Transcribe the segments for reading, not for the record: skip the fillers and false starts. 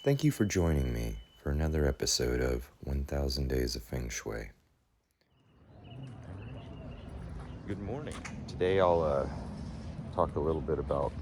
Thank you for joining me for another episode of 1000 Days of Feng Shui. Good morning. Today I'll talk a little bit about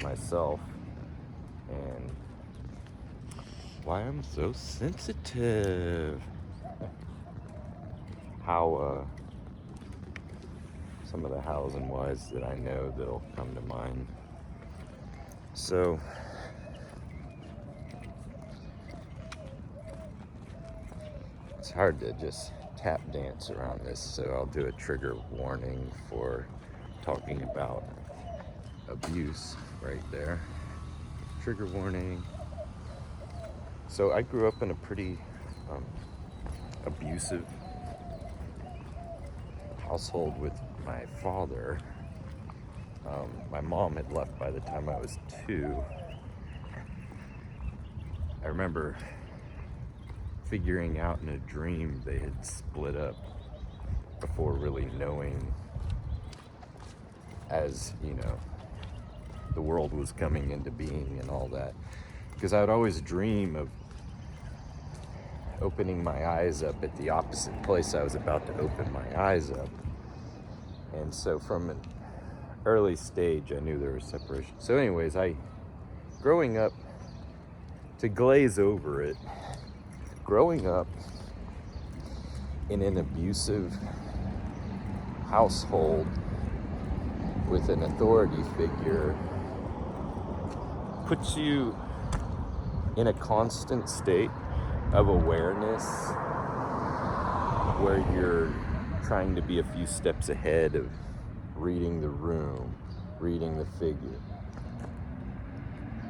myself and why I'm so sensitive. How some of the hows and whys that I know that'll come to mind. So it's hard to just tap dance around this, so I'll do a trigger warning for talking about abuse right there. Trigger warning. So I grew up in a pretty abusive household with my father. My mom had left by the time I was 2. I remember figuring out in a dream they had split up before really knowing, as you know, the world was coming into being and all that, because I would always dream of opening my eyes up at the opposite place I was about to open my eyes up. And so from an early stage I knew there was separation. So anyways, growing up, to glaze over it, growing up in an abusive household with an authority figure puts you in a constant state of awareness where you're trying to be a few steps ahead of reading the room, reading the figure,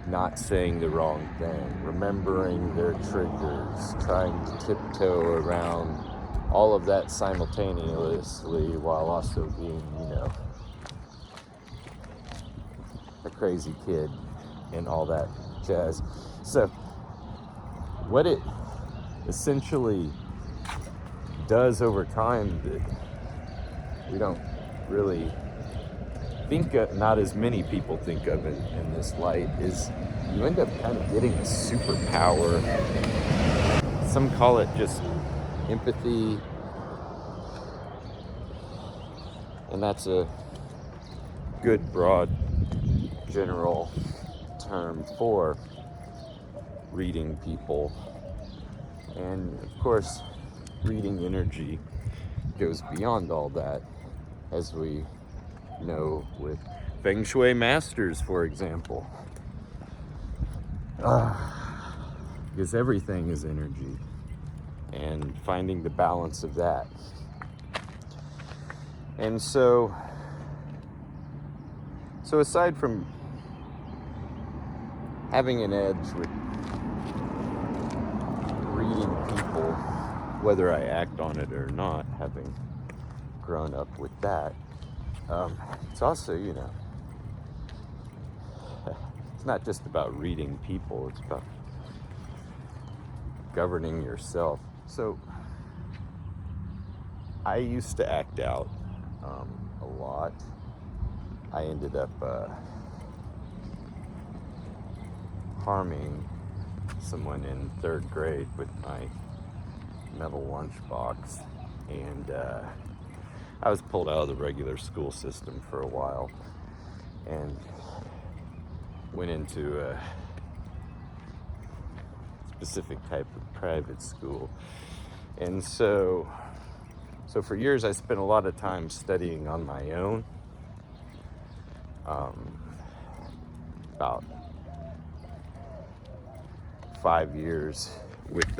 not saying the wrong thing, remembering their triggers, trying to tiptoe around all of that simultaneously while also being, a crazy kid and all that jazz. So what it essentially does over time that we don't really think of, not as many people think of it in this light, is you end up kind of getting a superpower. Some call it just empathy, and that's a good broad general term for reading people. And of course, reading energy goes beyond all that, as we know with Feng Shui masters, for example. Because everything is energy, and finding the balance of that. And so aside from having an edge with reading people, whether I act on it or not, having grown up with that, it's also, it's not just about reading people, it's about governing yourself. So I used to act out a lot. I ended up harming someone in 3rd grade with my metal lunchbox, and I was pulled out of the regular school system for a while and went into a specific type of private school. And so for years I spent a lot of time studying on my own. About 5 years with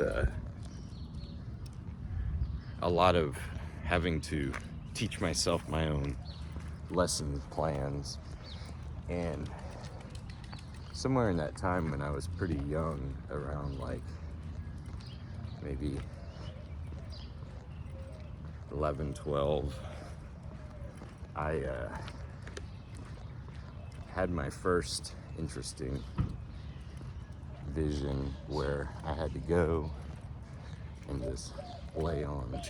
a lot of having to teach myself my own lesson plans. And somewhere in that time when I was pretty young, around like maybe 11, 12, I had my first interesting vision where I had to go and just lay on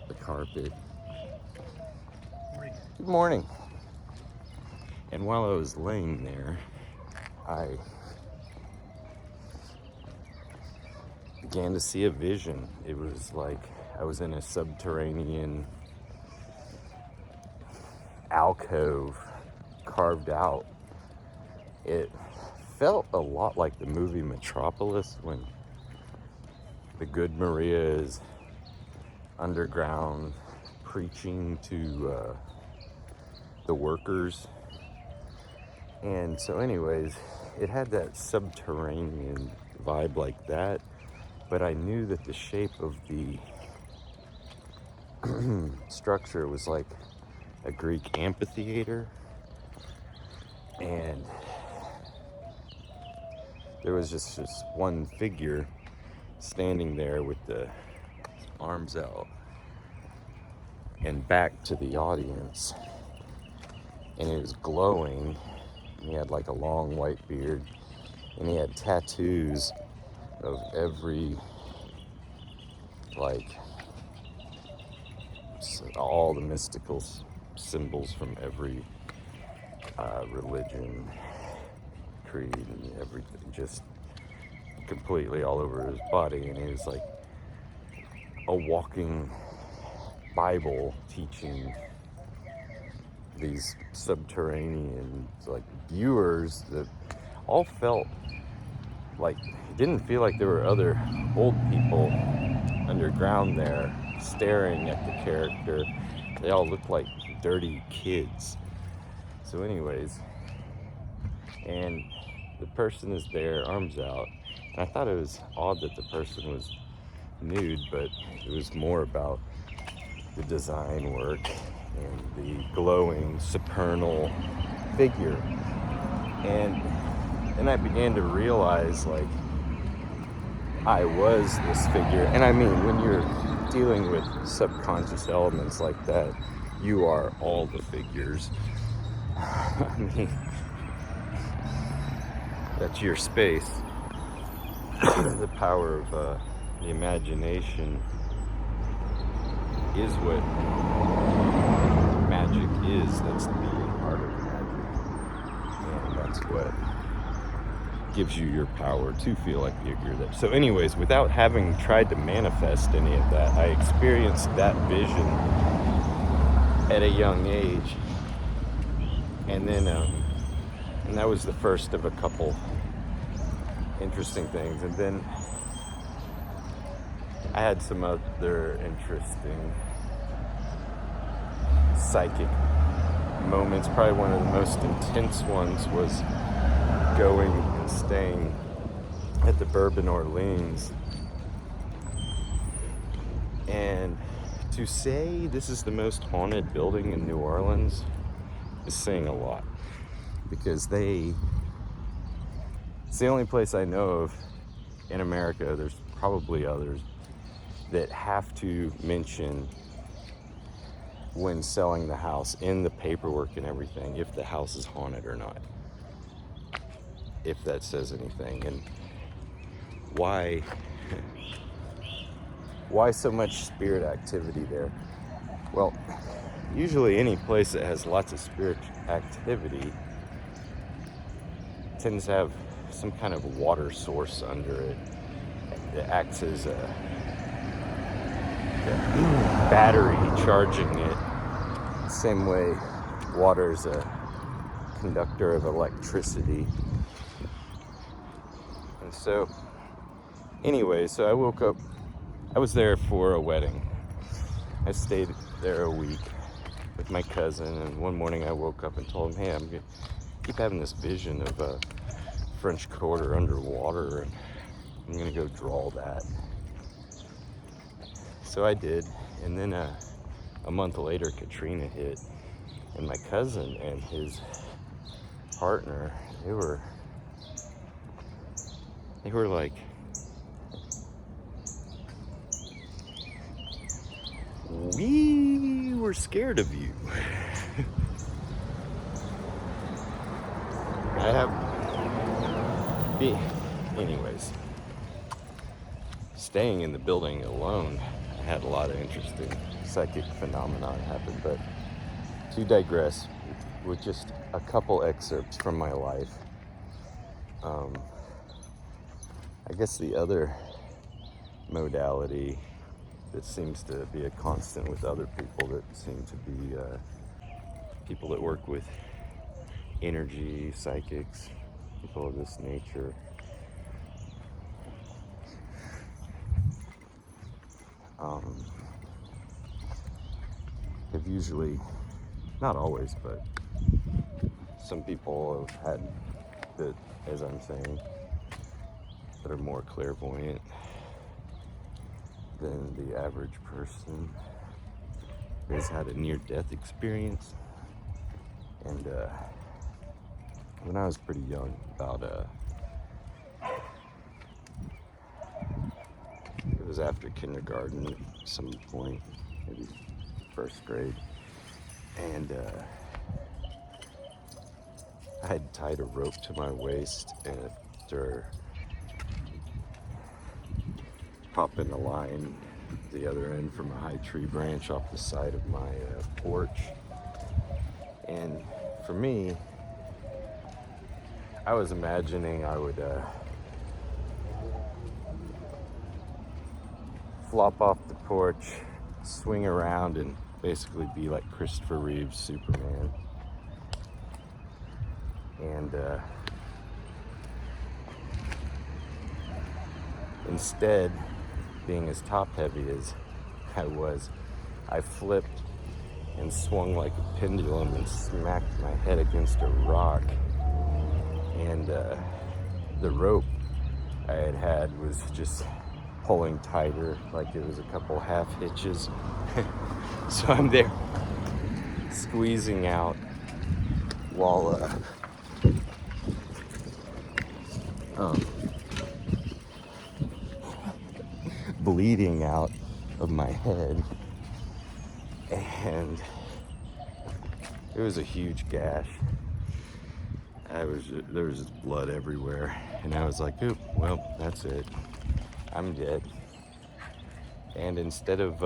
the carpet. Good morning. And while I was laying there, I began to see a vision. It was like I was in a subterranean alcove carved out. It felt a lot like the movie Metropolis, when the good Maria is underground preaching to the workers. And so anyways, it had that subterranean vibe like that, but I knew that the shape of the structure was like a Greek amphitheater, and there was just this one figure standing there with the arms out and back to the audience, and it was glowing. He had like a long white beard, and he had tattoos of every, like, all the mystical symbols from every religion, creed, and everything, just completely all over his body. And he was like a walking Bible teaching these subterranean, like, viewers that all felt like, it didn't feel like there were other old people underground there staring at the character. They all looked like dirty kids. So anyways, and the person is there, arms out, and I thought it was odd that the person was nude, but it was more about the design work and the glowing supernal figure. And I began to realize, like, I was this figure. And I mean, when you're dealing with subconscious elements like that, you are all the figures. I mean, that's your space. The power of the imagination is what magic is. That's the art of magic. And that's what gives you your power to feel like you're there. So anyways, without having tried to manifest any of that, I experienced that vision at a young age. And then, and that was the first of a couple interesting things. And then I had some other interesting psychic moments. Probably one of the most intense ones was going and staying at the Bourbon Orleans. And to say this is the most haunted building in New Orleans is saying a lot, because it's the only place I know of in America, there's probably others, that have to mention when selling the house in the paperwork and everything if the house is haunted or not, if that says anything. And why so much spirit activity there? Well, usually any place that has lots of spirit activity tends to have some kind of water source under it that acts as a battery charging it. Same way water is a conductor of electricity. And so, anyway, so I woke up. I was there for a wedding. I stayed there a week with my cousin, and one morning I woke up and told him, hey, I'm gonna keep having this vision of a French Quarter underwater, and I'm gonna go draw that. So I did, and then a month later, Katrina hit, and my cousin and his partner, they were like, we were scared of you. Anyways, staying in the building alone, I had a lot of interesting psychic phenomenon happen. But to digress, with just a couple excerpts from my life, I guess the other modality that seems to be a constant with other people that seem to be people that work with energy, psychics, people of this nature. Have usually, not always, but some people have had that, as I'm saying, that are more clairvoyant than the average person, has had a near-death experience. And when I was pretty young, about it was after kindergarten at some point, maybe first grade, and I had tied a rope to my waist, and after popping a line the other end from a high tree branch off the side of my porch. And for me, I was imagining I would flop off the porch, swing around, and basically be like Christopher Reeve's Superman. And instead, being as top heavy as I was, I flipped and swung like a pendulum and smacked my head against a rock. And the rope I had was just pulling tighter, like it was a couple half hitches. So I'm there squeezing out while bleeding out of my head, and it was a huge gash. There was just blood everywhere, and I was like, "Oop, well, that's it. I'm dead." And instead of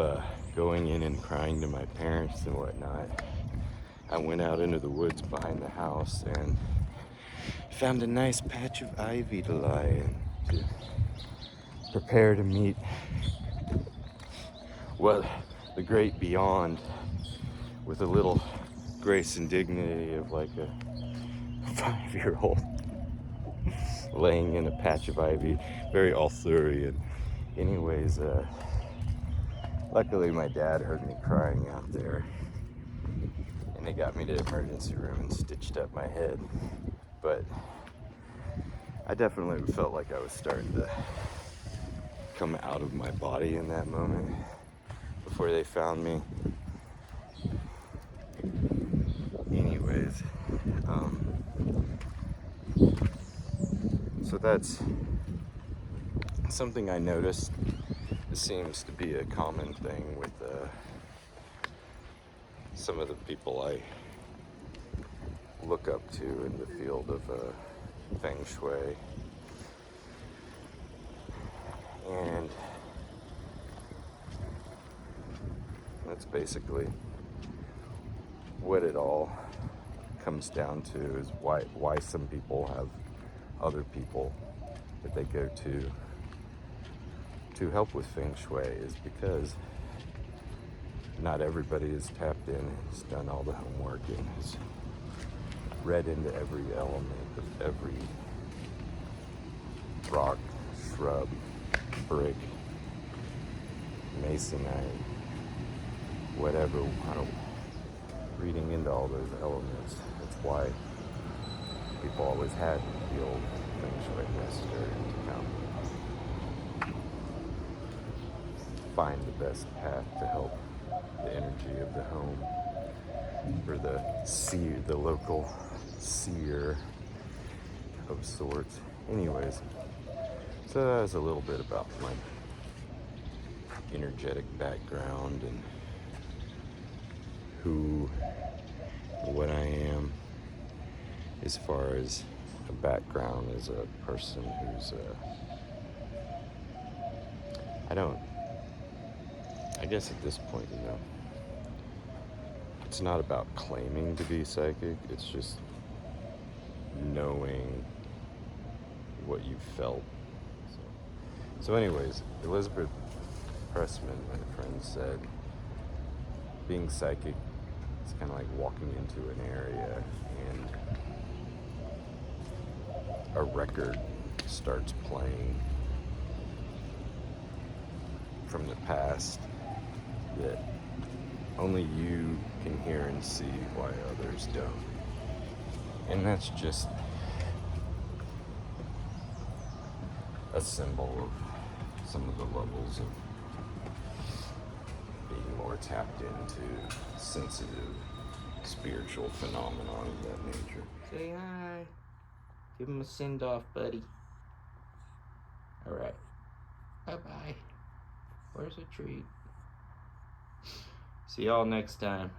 going in and crying to my parents and whatnot, I went out into the woods behind the house and found a nice patch of ivy to lie in to prepare to meet what the great beyond, with a little grace and dignity of like a 5-year-old laying in a patch of ivy, very Arthurian. Anyways, luckily my dad heard me crying out there, and they got me to the emergency room and stitched up my head. But I definitely felt like I was starting to come out of my body in that moment before they found me. Anyways, so that's something I noticed. It seems to be a common thing with some of the people I look up to in the field of Feng Shui. And that's basically what it all comes down to, is why some people have other people that they go to help with Feng Shui, is because not everybody is tapped in, has done all the homework, and has read into every element of every rock, shrub, brick, masonite, whatever, kind of reading into all those elements. That's why people always had the old Feng Shui master to come find the best path to help the energy of the home, or the seer, the local seer of sorts. Anyways, so that was a little bit about my energetic background and what I am, as far as a background as a person who's I guess at this point, it's not about claiming to be psychic, it's just knowing what you felt. So So anyways, Elizabeth Pressman, my friend, said being psychic is kind of like walking into an area and a record starts playing from the past that only you can hear and see why others don't. And that's just a symbol of some of the levels of being more tapped into sensitive spiritual phenomenon of that nature. Say hi. Give him a send off, buddy. Alright. Bye-bye. Where's the treat? See y'all next time.